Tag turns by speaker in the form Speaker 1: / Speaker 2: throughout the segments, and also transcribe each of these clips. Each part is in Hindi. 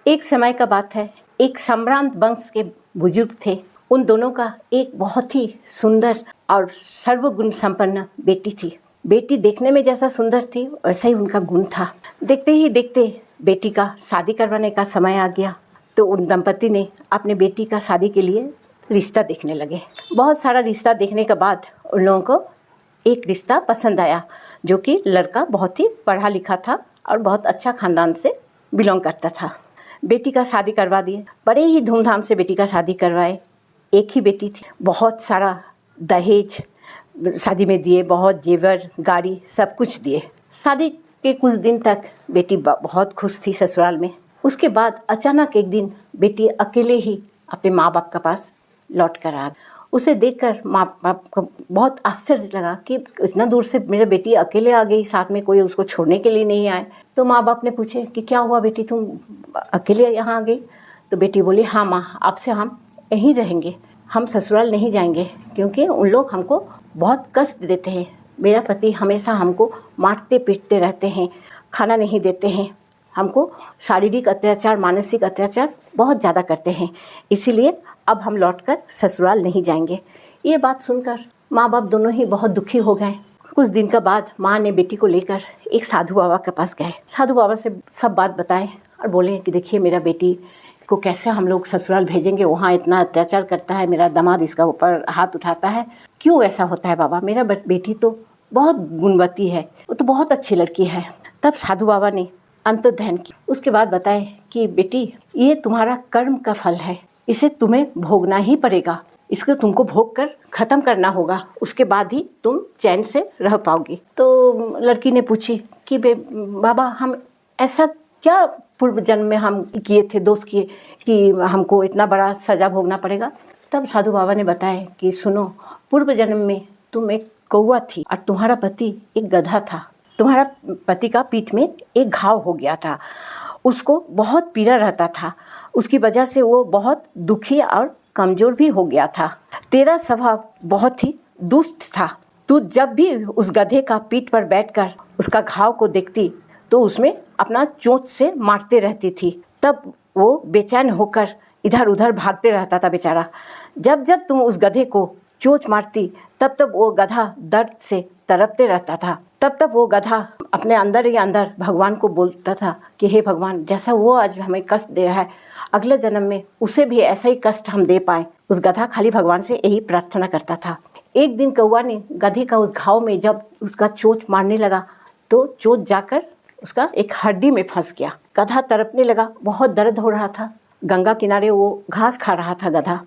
Speaker 1: एक समय का बात है, एक सम्भ्रांत वंश के बुजुर्ग थे। उन दोनों का एक बहुत ही सुंदर और सर्वगुण संपन्न बेटी थी। बेटी देखने में जैसा सुंदर थी वैसा ही उनका गुण था। देखते ही देखते बेटी का शादी करवाने का समय आ गया, तो उन दंपति ने अपने बेटी का शादी के लिए रिश्ता देखने लगे। बहुत सारा रिश्ता देखने के बाद उन लोगों को एक रिश्ता पसंद आया, जो कि लड़का बहुत ही पढ़ा लिखा था और बहुत अच्छा खानदान से बिलोंग करता था। बेटी का शादी करवा दिए, बड़े ही धूमधाम से बेटी का शादी करवाए। एक ही बेटी थी, बहुत सारा दहेज शादी में दिए, बहुत जेवर, गाड़ी, सब कुछ दिए। शादी के कुछ दिन तक बेटी बहुत खुश थी ससुराल में। उसके बाद अचानक एक दिन बेटी अकेले ही अपने माँ बाप के पास लौट कर आ। उसे देखकर माँ बाप को बहुत आश्चर्य लगा कि इतना दूर से मेरी बेटी अकेले आ गई, साथ में कोई उसको छोड़ने के लिए नहीं आए। तो माँ बाप ने पूछे कि क्या हुआ बेटी, तुम अकेले यहाँ आ गई? तो बेटी बोली, हाँ माँ, अब से हम यहीं रहेंगे, हम ससुराल नहीं जाएंगे, क्योंकि उन लोग हमको बहुत कष्ट देते हैं। मेरा पति हमेशा हमको मारते पीटते रहते हैं, खाना नहीं देते हैं, हमको शारीरिक अत्याचार, मानसिक अत्याचार बहुत ज़्यादा करते हैं, इसीलिए अब हम लौटकर ससुराल नहीं जाएंगे। ये बात सुनकर माँ बाप दोनों ही बहुत दुखी हो गए। कुछ दिन के बाद माँ ने बेटी को लेकर एक साधु बाबा के पास गए। साधु बाबा से सब बात बताएं और बोले कि देखिए, मेरा बेटी को कैसे हम लोग ससुराल भेजेंगे, वहाँ इतना अत्याचार करता है, मेरा दामाद इसका ऊपर हाथ उठाता है, क्यों ऐसा होता है बाबा? मेरा बेटी तो बहुत गुणवती है, वो तो बहुत अच्छी लड़की है। तब साधु बाबा ने अंतर्ध्यान किया। उसके बाद बताए कि बेटी, ये तुम्हारा कर्म का फल है, इसे तुम्हें भोगना ही पड़ेगा, इसको तुमको भोग कर ख़त्म करना होगा, उसके बाद ही तुम चैन से रह पाओगी। तो लड़की ने पूछी कि बाबा, हम ऐसा क्या पूर्व जन्म में हम किए थे, दोष किए कि हमको इतना बड़ा सज़ा भोगना पड़ेगा? तब साधु बाबा ने बताया कि सुनो, पूर्व जन्म में तुम एक कौवा थी और तुम्हारा पति एक गधा था। तुम्हारा पति का पीठ में एक घाव हो गया था, उसको बहुत पीड़ा रहता था, उसकी वजह से वो बहुत दुखी और कमज़ोर भी हो गया था। तेरा स्वभाव बहुत ही दुष्ट था। तू जब भी उस गधे का पीठ पर बैठकर उसका घाव को देखती तो उसमें अपना चोंच से मारते रहती थी। तब वो बेचैन होकर इधर उधर भागते रहता था बेचारा। जब जब तुम उस गधे को चोंच मारती तब तब वो गधा दर्द से तड़पते रहता था। तब तब वो गधा अपने अंदर ही अंदर भगवान को बोलता था कि हे भगवान, जैसा वो आज हमें कष्ट दे रहा है, अगले जन्म में उसे भी ऐसा ही कष्ट हम दे पाएँ। उस गधा खाली भगवान से यही प्रार्थना करता था। एक दिन कौवा ने गधे का उस घाव में जब उसका चोंच मारने लगा तो चोंच जाकर उसका एक हड्डी में फंस गया। गधा तड़पने लगा, बहुत दर्द हो रहा था। गंगा किनारे वो घास खा रहा था गधा।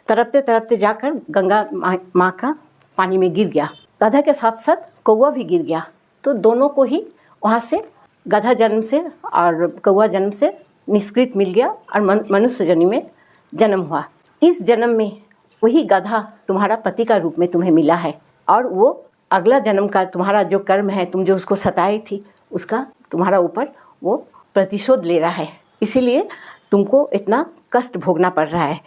Speaker 1: तड़पते तड़पते जाकर गंगा माँ का पानी में गिर गया। गधा के साथ साथ कौवा भी गिर गया। तो दोनों को ही वहाँ से गधा जन्म से और कौवा जन्म से निष्कृत मिल गया और मनुष्य जन्म में जन्म हुआ। इस जन्म में वही गधा तुम्हारा पति का रूप में तुम्हें मिला है और वो अगला जन्म का तुम्हारा जो कर्म है, तुम जो उसको सताई थी, उसका तुम्हारा ऊपर वो प्रतिशोध ले रहा है, इसीलिए तुमको इतना कष्ट भोगना पड़ रहा है।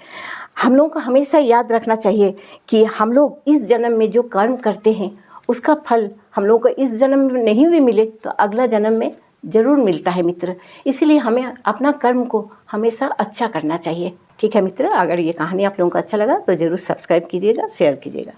Speaker 1: हम लोगों को हमेशा याद रखना चाहिए कि हम लोग इस जन्म में जो कर्म करते हैं उसका फल हम लोगों को इस जन्म में नहीं भी मिले तो अगला जन्म में ज़रूर मिलता है मित्र। इसीलिए हमें अपना कर्म को हमेशा अच्छा करना चाहिए। ठीक है मित्र, अगर ये कहानी आप लोगों को अच्छा लगा तो ज़रूर सब्सक्राइब कीजिएगा, शेयर कीजिएगा।